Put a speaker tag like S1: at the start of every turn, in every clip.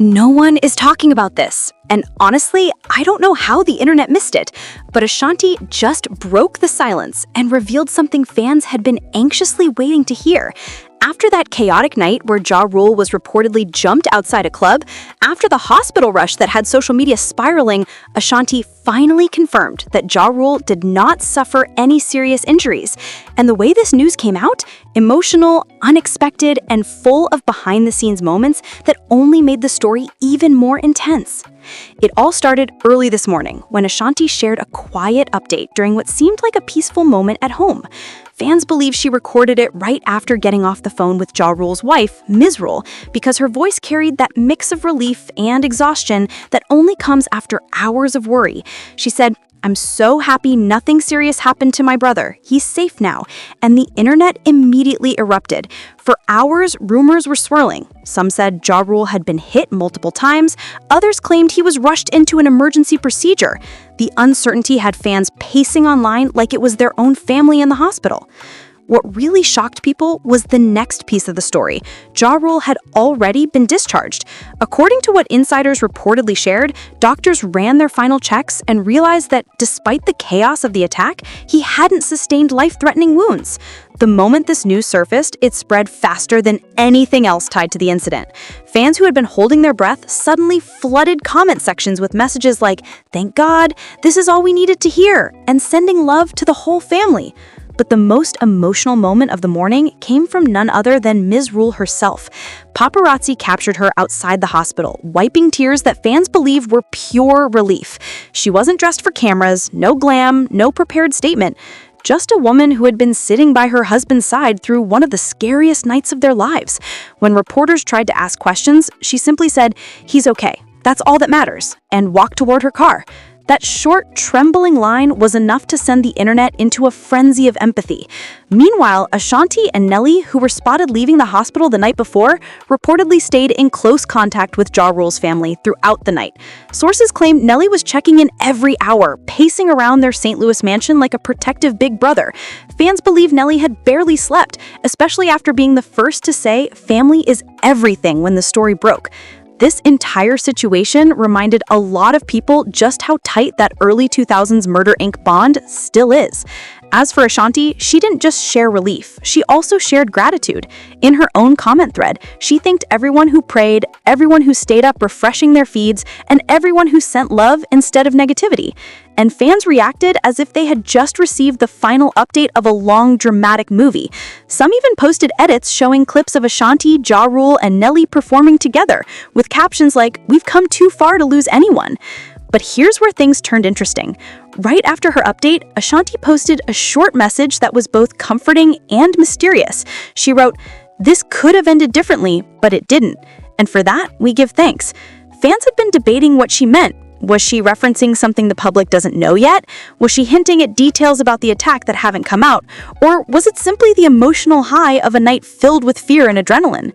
S1: No one is talking about this. And honestly, I don't know how the internet missed it, but Ashanti just broke the silence and revealed something fans had been anxiously waiting to hear. After that chaotic night where JaRule was reportedly jumped outside a club, after the hospital rush that had social media spiraling, Ashanti finally confirmed that JaRule did not suffer any serious injuries. And the way this news came out, emotional, unexpected, and full of behind-the-scenes moments that only made the story even more intense. It all started early this morning when Ashanti shared a quiet update during what seemed like a peaceful moment at home. Fans believe she recorded it right after getting off the phone with JaRule's wife, Mizz Rule, because her voice carried that mix of relief and exhaustion that only comes after hours of worry. She said, "I'm so happy nothing serious happened to my brother. He's safe now." And the internet immediately erupted. For hours, rumors were swirling. Some said JaRule had been hit multiple times. Others claimed he was rushed into an emergency procedure. The uncertainty had fans pacing online like it was their own family in the hospital. What really shocked people was the next piece of the story. JaRule had already been discharged. According to what insiders reportedly shared, doctors ran their final checks and realized that despite the chaos of the attack, he hadn't sustained life-threatening wounds. The moment this news surfaced, it spread faster than anything else tied to the incident. Fans who had been holding their breath suddenly flooded comment sections with messages like, "Thank God, this is all we needed to hear," and sending love to the whole family. But the most emotional moment of the morning came from none other than Mizz Rule herself. Paparazzi captured her outside the hospital, wiping tears that fans believe were pure relief. She wasn't dressed for cameras, no glam, no prepared statement. Just a woman who had been sitting by her husband's side through one of the scariest nights of their lives. When reporters tried to ask questions, she simply said, "He's okay. That's all that matters," and walked toward her car. That short, trembling line was enough to send the internet into a frenzy of empathy. Meanwhile, Ashanti and Nelly, who were spotted leaving the hospital the night before, reportedly stayed in close contact with JaRule's family throughout the night. Sources claim Nelly was checking in every hour, pacing around their St. Louis mansion like a protective big brother. Fans believe Nelly had barely slept, especially after being the first to say family is everything when the story broke. This entire situation reminded a lot of people just how tight that early 2000s Murder Inc. bond still is. As for Ashanti, she didn't just share relief, she also shared gratitude. In her own comment thread, she thanked everyone who prayed, everyone who stayed up refreshing their feeds, and everyone who sent love instead of negativity. And fans reacted as if they had just received the final update of a long, dramatic movie. Some even posted edits showing clips of Ashanti, JaRule, and Nelly performing together, with captions like, "We've come too far to lose anyone." But here's where things turned interesting. Right after her update, Ashanti posted a short message that was both comforting and mysterious. She wrote, "This could have ended differently, but it didn't. And for that, we give thanks." Fans had been debating what she meant. Was she referencing something the public doesn't know yet? Was she hinting at details about the attack that haven't come out? Or was it simply the emotional high of a night filled with fear and adrenaline?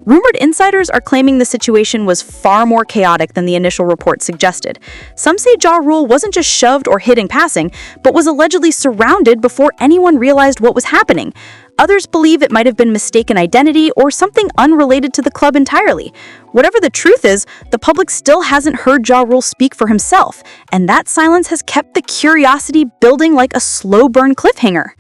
S1: Rumored insiders are claiming the situation was far more chaotic than the initial report suggested. Some say JaRule wasn't just shoved or hit in passing, but was allegedly surrounded before anyone realized what was happening. Others believe it might have been mistaken identity or something unrelated to the club entirely. Whatever the truth is, the public still hasn't heard JaRule speak for himself, and that silence has kept the curiosity building like a slow-burn cliffhanger.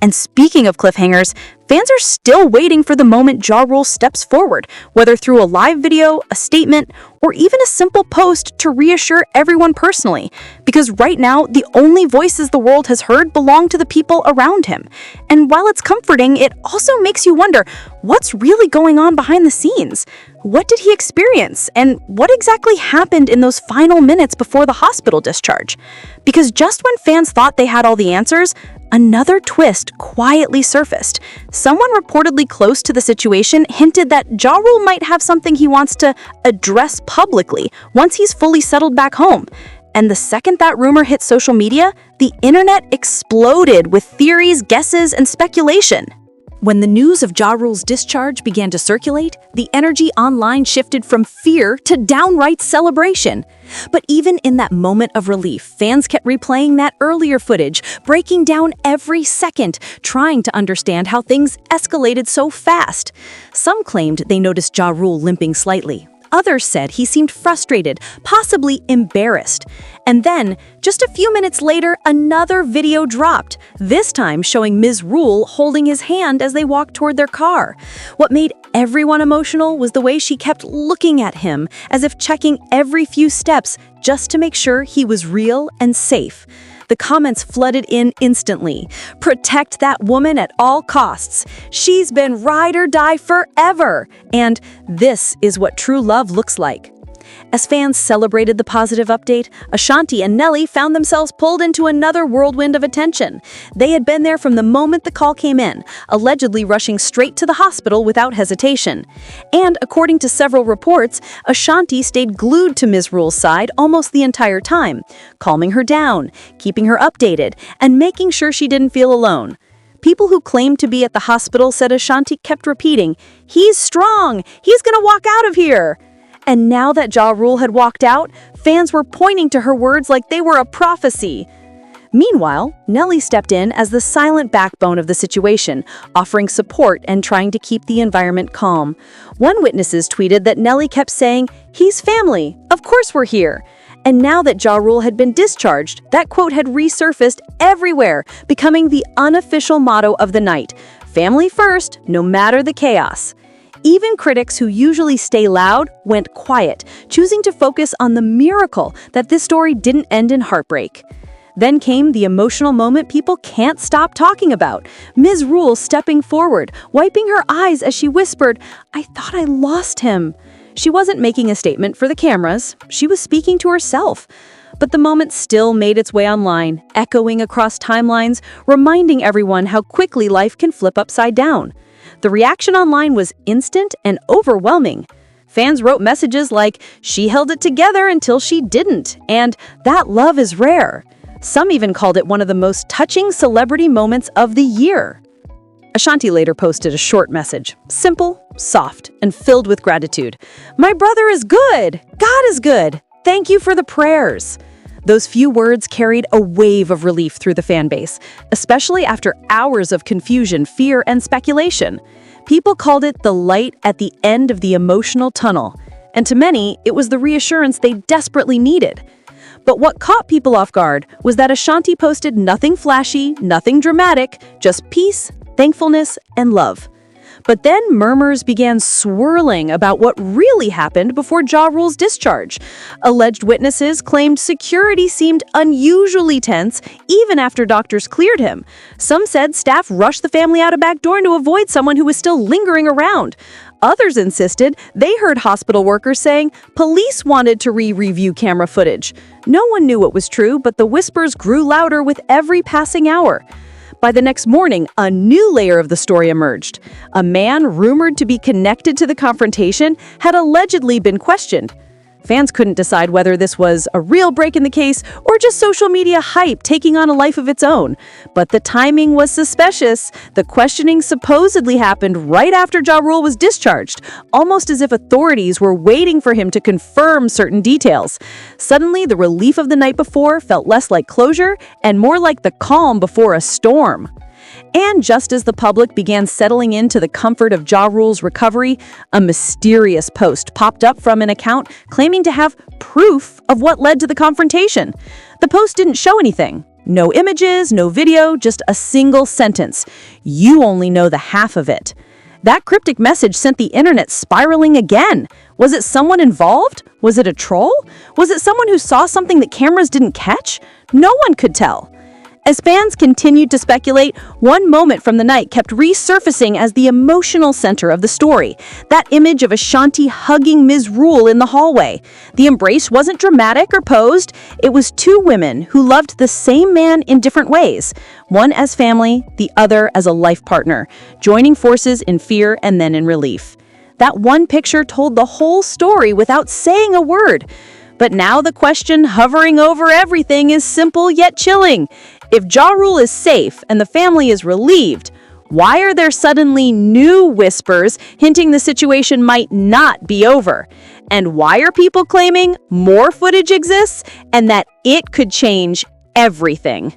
S1: And speaking of cliffhangers, fans are still waiting for the moment JaRule steps forward, whether through a live video, a statement, or even a simple post to reassure everyone personally. Because right now, the only voices the world has heard belong to the people around him. And while it's comforting, it also makes you wonder, what's really going on behind the scenes? What did he experience? And what exactly happened in those final minutes before the hospital discharge? Because just when fans thought they had all the answers, another twist quietly surfaced. Someone reportedly close to the situation hinted that JaRule might have something he wants to address publicly once he's fully settled back home. And the second that rumor hit social media, the internet exploded with theories, guesses, and speculation. When the news of JaRule's discharge began to circulate, the energy online shifted from fear to downright celebration. But even in that moment of relief, fans kept replaying that earlier footage, breaking down every second, trying to understand how things escalated so fast. Some claimed they noticed JaRule limping slightly. Others said he seemed frustrated, possibly embarrassed. And then, just a few minutes later, another video dropped, this time showing Mizz Rule holding his hand as they walked toward their car. What made everyone emotional was the way she kept looking at him, as if checking every few steps just to make sure he was real and safe. The comments flooded in instantly. Protect that woman at all costs. She's been ride or die forever. And this is what true love looks like. As fans celebrated the positive update, Ashanti and Nelly found themselves pulled into another whirlwind of attention. They had been there from the moment the call came in, allegedly rushing straight to the hospital without hesitation. And according to several reports, Ashanti stayed glued to Mizz Rule's side almost the entire time, calming her down, keeping her updated, and making sure she didn't feel alone. People who claimed to be at the hospital said Ashanti kept repeating, "He's strong! He's gonna walk out of here!" And now that JaRule had walked out, fans were pointing to her words like they were a prophecy. Meanwhile, Nelly stepped in as the silent backbone of the situation, offering support and trying to keep the environment calm. One witness tweeted that Nelly kept saying, "He's family, of course we're here." And now that JaRule had been discharged, that quote had resurfaced everywhere, becoming the unofficial motto of the night: family first, no matter the chaos. Even critics who usually stay loud went quiet, choosing to focus on the miracle that this story didn't end in heartbreak. Then came the emotional moment people can't stop talking about. Mizz Rule stepping forward, wiping her eyes as she whispered, "I thought I lost him." She wasn't making a statement for the cameras, she was speaking to herself. But the moment still made its way online, echoing across timelines, reminding everyone how quickly life can flip upside down. The reaction online was instant and overwhelming. Fans wrote messages like, "She held it together until she didn't," and "That love is rare." Some even called it one of the most touching celebrity moments of the year. Ashanti later posted a short message, simple, soft, and filled with gratitude. "My brother is good! God is good! Thank you for the prayers." Those few words carried a wave of relief through the fan base, especially after hours of confusion, fear, and speculation. People called it the light at the end of the emotional tunnel, and to many, it was the reassurance they desperately needed. But what caught people off guard was that Ashanti posted nothing flashy, nothing dramatic, just peace, thankfulness, and love. But then murmurs began swirling about what really happened before JaRule's discharge. Alleged witnesses claimed security seemed unusually tense even after doctors cleared him. Some said staff rushed the family out a back door to avoid someone who was still lingering around. Others insisted they heard hospital workers saying police wanted to review camera footage. No one knew what was true, but the whispers grew louder with every passing hour. By the next morning, a new layer of the story emerged. A man rumored to be connected to the confrontation had allegedly been questioned. Fans couldn't decide whether this was a real break in the case or just social media hype taking on a life of its own. But the timing was suspicious. The questioning supposedly happened right after JaRule was discharged, almost as if authorities were waiting for him to confirm certain details. Suddenly, the relief of the night before felt less like closure and more like the calm before a storm. And just as the public began settling into the comfort of JaRule's recovery, a mysterious post popped up from an account claiming to have proof of what led to the confrontation. The post didn't show anything. No images, no video, just a single sentence. "You only know the half of it." That cryptic message sent the internet spiraling again. Was it someone involved? Was it a troll? Was it someone who saw something that cameras didn't catch? No one could tell. As fans continued to speculate, one moment from the night kept resurfacing as the emotional center of the story. That image of Ashanti hugging Mizz Rule in the hallway. The embrace wasn't dramatic or posed. It was two women who loved the same man in different ways. One as family, the other as a life partner, joining forces in fear and then in relief. That one picture told the whole story without saying a word. But now the question hovering over everything is simple yet chilling. If JaRule is safe and the family is relieved, why are there suddenly new whispers hinting the situation might not be over? And why are people claiming more footage exists and that it could change everything?